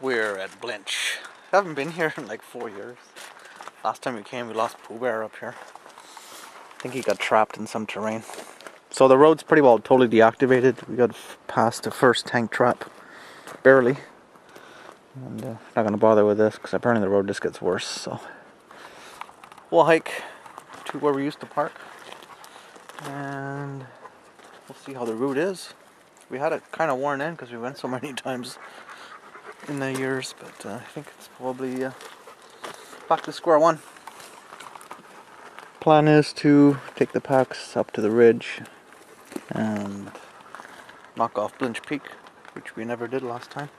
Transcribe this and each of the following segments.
We're at Blinch. I haven't been here in like 4 years. Last time we came, we lost Pooh Bear up here. I think he got trapped in some terrain. So the road's pretty well totally deactivated. We got past the first tank trap, barely. And not gonna bother with this because apparently the road just gets worse. So we'll hike to where we used to park, and we'll see how the route is. We had it kind of worn in because we went so many times in the years, but I think it's probably back to square one. Plan is to take the packs up to the ridge and knock off Blinch Peak, which we never did last time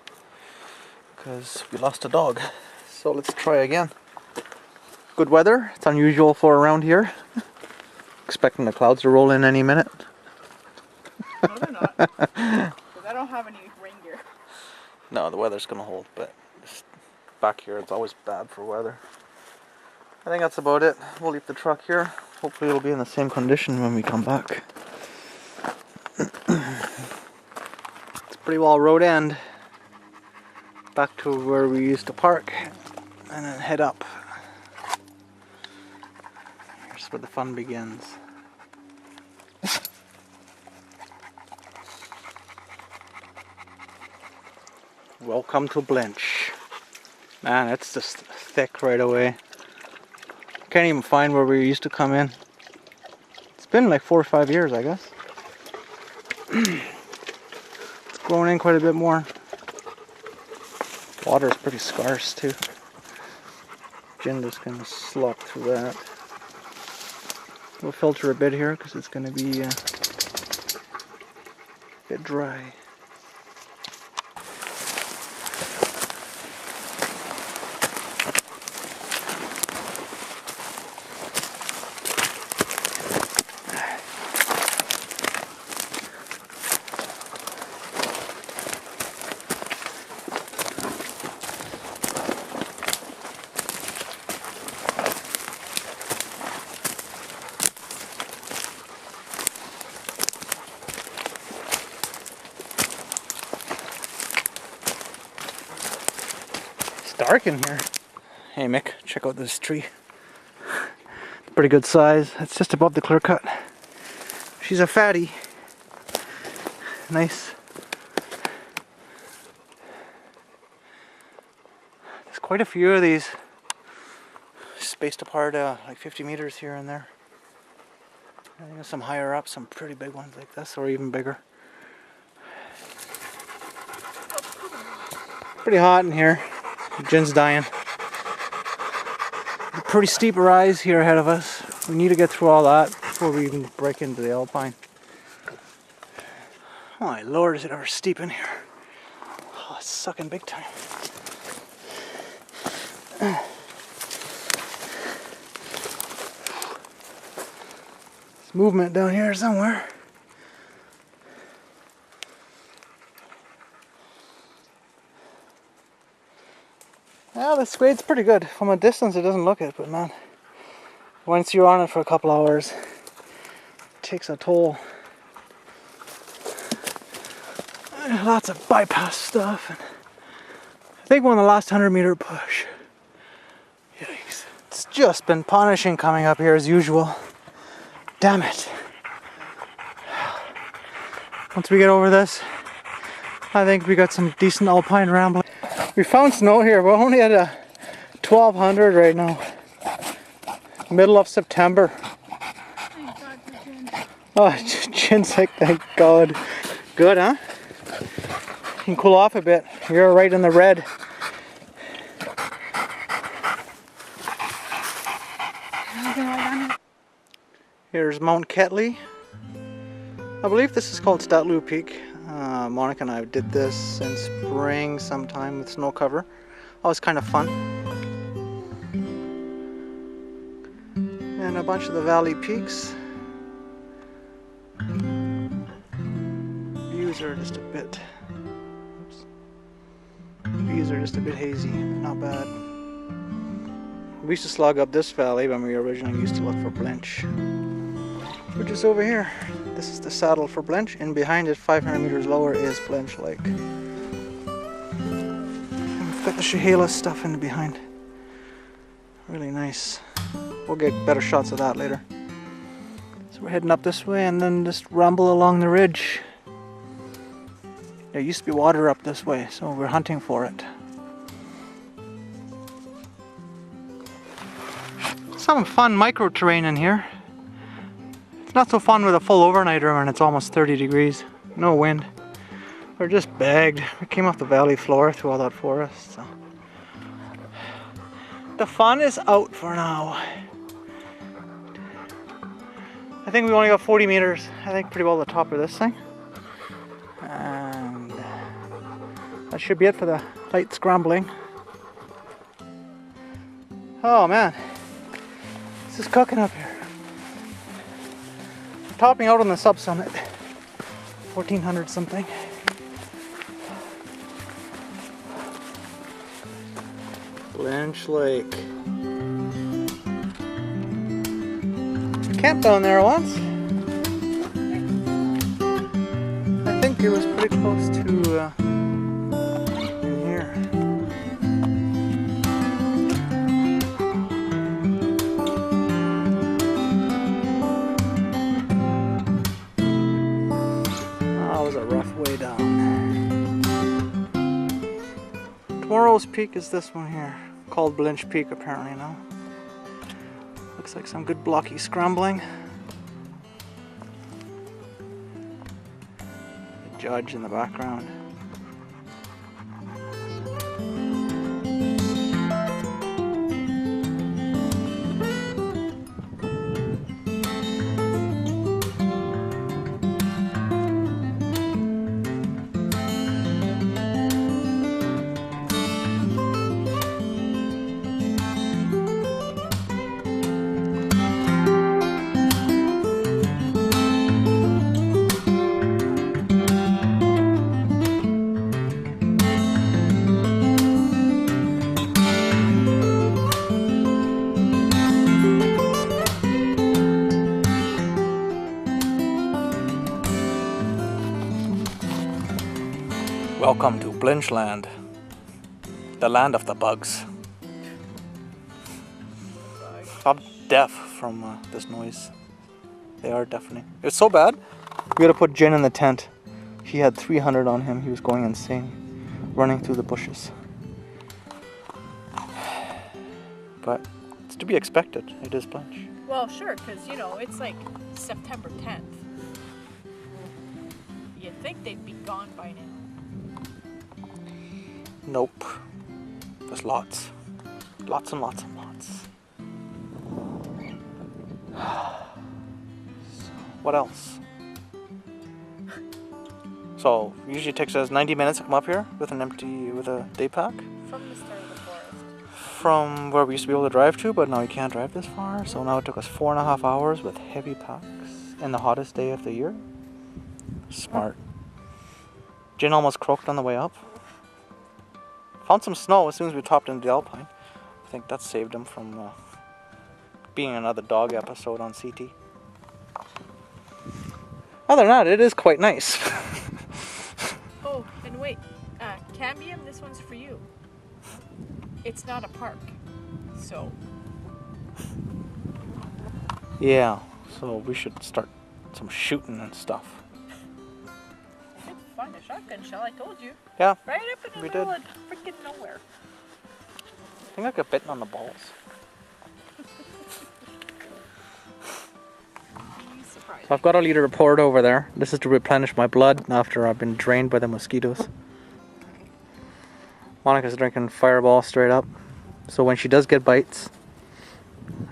because we lost a dog. So let's try again. Good weather. It's unusual for around here. Expecting the clouds to roll in any minute. No, they're not. Because I don't have any rain gear. No, the weather's gonna hold, but just back here it's always bad for weather. I think that's about it. We'll leave the truck here. Hopefully it'll be in the same condition when we come back. It's pretty well road end. Back to where we used to park and then head up. Here's where the fun begins. Welcome to Blinch. Man, it's just thick right away. Can't even find where we used to come in. It's been like 4 or 5 years, I guess. It's growing in quite a bit more. Water is pretty scarce too. Jen just gonna slop through that. We'll filter a bit here because it's gonna be a bit dry. Dark in here. Hey Mick, check out this tree. Pretty good size. It's just above the clear cut. She's a fatty. Nice. There's quite a few of these spaced apart like 50 meters here and there. I think there's some higher up, some pretty big ones like this, or even bigger. Pretty hot in here. Jen's dying. A pretty steep rise here ahead of us. We need to get through all that before we even break into the alpine. Oh my lord, is it ever steep in here? Oh, it's sucking big time. There's movement down here somewhere. Yeah, this grade's pretty good. From a distance it doesn't look it, but man, once you're on it for a couple hours, it takes a toll. Lots of bypass stuff. And I think we're on the last 100-meter push. Yikes. It's just been punishing coming up here as usual. Damn it. Once we get over this, I think we got some decent alpine rambling. We found snow here. We're only at 1200 right now. Middle of September. Thank God for Jen. Oh, Jen's sick, thank God. Good, huh? You can cool off a bit. You're right in the red. Here's Mount Ketley. I believe this is called Statlu Peak. Monica and I did this in spring sometime with snow cover. Always kind of fun. And a bunch of the valley peaks. Views are just a bit... Oops. Views are just a bit hazy, not bad. We used to slog up this valley when we originally used to look for Blinch, which is over here. This is the saddle for Blinch, and behind it, 500 meters lower, is Blinch Lake. And got the Chehalis stuff in behind. Really nice. We'll get better shots of that later. So we're heading up this way and then just ramble along the ridge. There used to be water up this way, so we're hunting for it. Some fun micro terrain in here. It's not so fun with a full overnighter when it's almost 30 degrees. No wind. We're just bagged. We came off the valley floor through all that forest. So. The fun is out for now. I think we only got 40 meters. I think pretty well the top of this thing. And that should be it for the light scrambling. Oh man, this is cooking up here. Topping out on the sub-summit, 1400 something. Blinch Lake. Camped down there once. I think it was pretty close to in here. Oh, it was a rough way down. Tomorrow's peak is this one here, called Blinch Peak apparently now. Looks like some good blocky scrambling. The judge in the background. Welcome to Blinch Land, the land of the bugs. I'm deaf from this noise. They are deafening. It was so bad, we had to put Jen in the tent. He had 300 on him. He was going insane, running through the bushes. But it's to be expected. It is Blinch. Well, sure, because, you know, it's like September 10th. You'd think they'd be gone by now. Nope. There's lots. Lots and lots and lots. So, what else? So, usually it takes us 90 minutes to come up here with a day pack. From the start of the forest. From where we used to be able to drive to, but now we can't drive this far. So now it took us 4.5 hours with heavy packs in the hottest day of the year. Smart. Jen almost croaked on the way up. Found some snow as soon as we topped into the alpine. I think that saved him from being another dog episode on CT. Other than that, it is quite nice. Oh, and wait, Cambium, this one's for you. It's not a park, so. Yeah, so we should start some shooting and stuff. Find a shotgun shell, I told you. Yeah, right up in the middle of freaking nowhere. I think I got bitten on the balls. So I've got a liter of port over there. This is to replenish my blood after I've been drained by the mosquitoes. Monica's drinking Fireball straight up. So when she does get bites,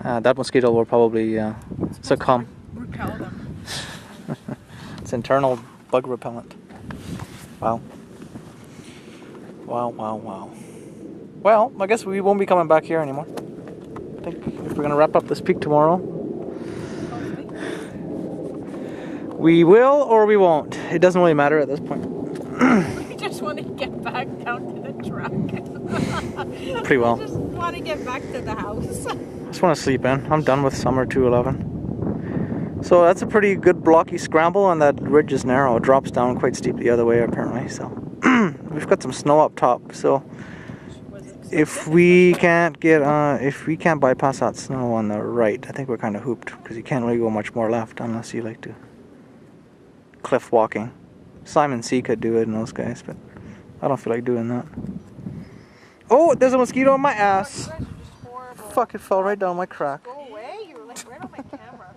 that mosquito will probably succumb. Repel them. It's internal bug repellent. Wow. Wow, wow, wow. Well, I guess we won't be coming back here anymore. I think we're going to wrap up this peak tomorrow. We will or we won't. It doesn't really matter at this point. We just want to get back down to the truck. Pretty well. We just want to get back to the house. I just want to sleep in. I'm done with summer 211. So that's a pretty good blocky scramble, and that ridge is narrow. It drops down quite steep the other way apparently. So we've got some snow up top. So if we can't get if we can't bypass that snow on the right, I think we're kind of hooped because you can't really go much more left unless you like to cliff walking. Simon C could do it and those guys, but I don't feel like doing that. Oh, there's a mosquito on my ass. You guys are just horrible. Fuck, it fell right down my crack. Go away. You were like right on my camera.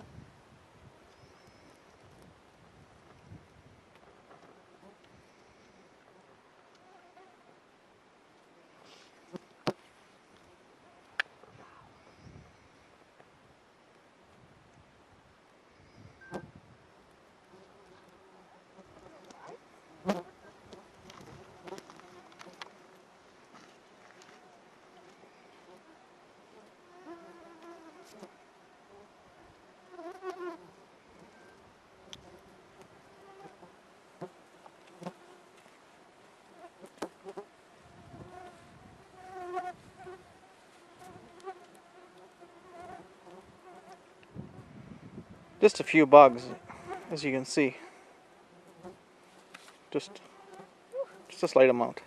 Just a few bugs, as you can see. Just a slight amount.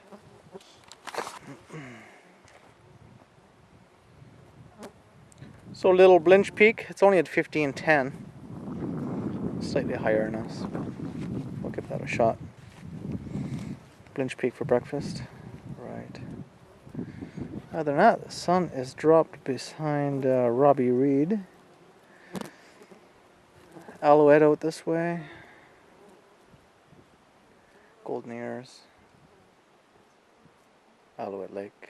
So little Blinch Peak, it's only at 1510. Slightly higher than us. We'll give that a shot. Blinch Peak for breakfast. Right. Other than that, the sun is dropped behind Robbie Reed. Alouette out this way. Golden Ears. Alouette Lake.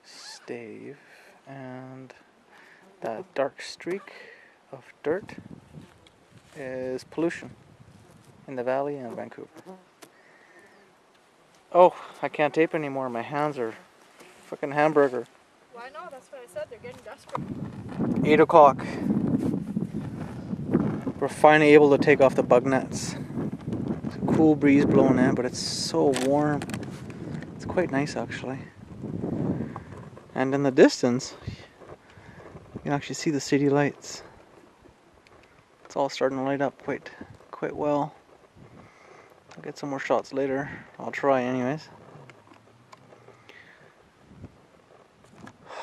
Stave. And that dark streak of dirt is pollution in the valley and Vancouver. Oh, I can't tape anymore. My hands are fucking hamburger. Well, I know. That's what I said. They're getting desperate. 8 o'clock. We're finally able to take off the bug nets. It's a cool breeze blowing in, but it's so warm. It's quite nice actually. And in the distance, you can actually see the city lights. It's all starting to light up quite well. I'll get some more shots later. I'll try anyways.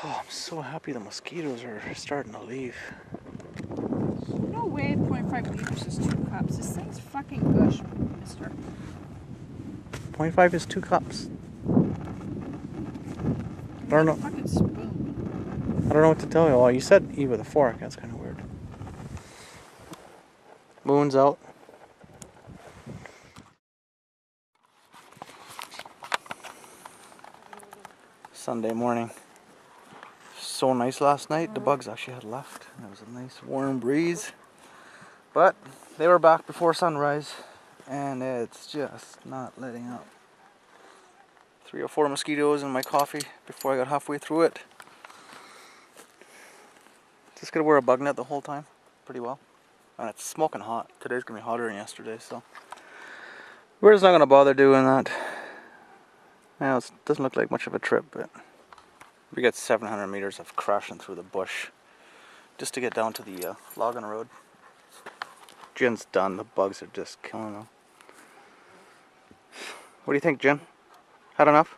Oh, I'm so happy the mosquitoes are starting to leave. No way 0.5 liters is 2 cups. This thing's fucking gush, mister. 0.5 is 2 cups. I don't know. Fucking spoon. I don't know what to tell you. Oh, you said eat with a fork. That's kind of weird. Moon's out. Sunday morning. So nice last night. The bugs actually had left. It was a nice warm breeze. But they were back before sunrise. And it's just not letting up. 3 or 4 mosquitoes in my coffee before I got halfway through it. Just gonna wear a bug net the whole time. Pretty well. And it's smoking hot. Today's gonna be hotter than yesterday, so we're just not gonna bother doing that. Now it doesn't look like much of a trip, but we got 700 meters of crashing through the bush just to get down to the logging road. Jen's done. The bugs are just killing them. What do you think, Jen? Had enough?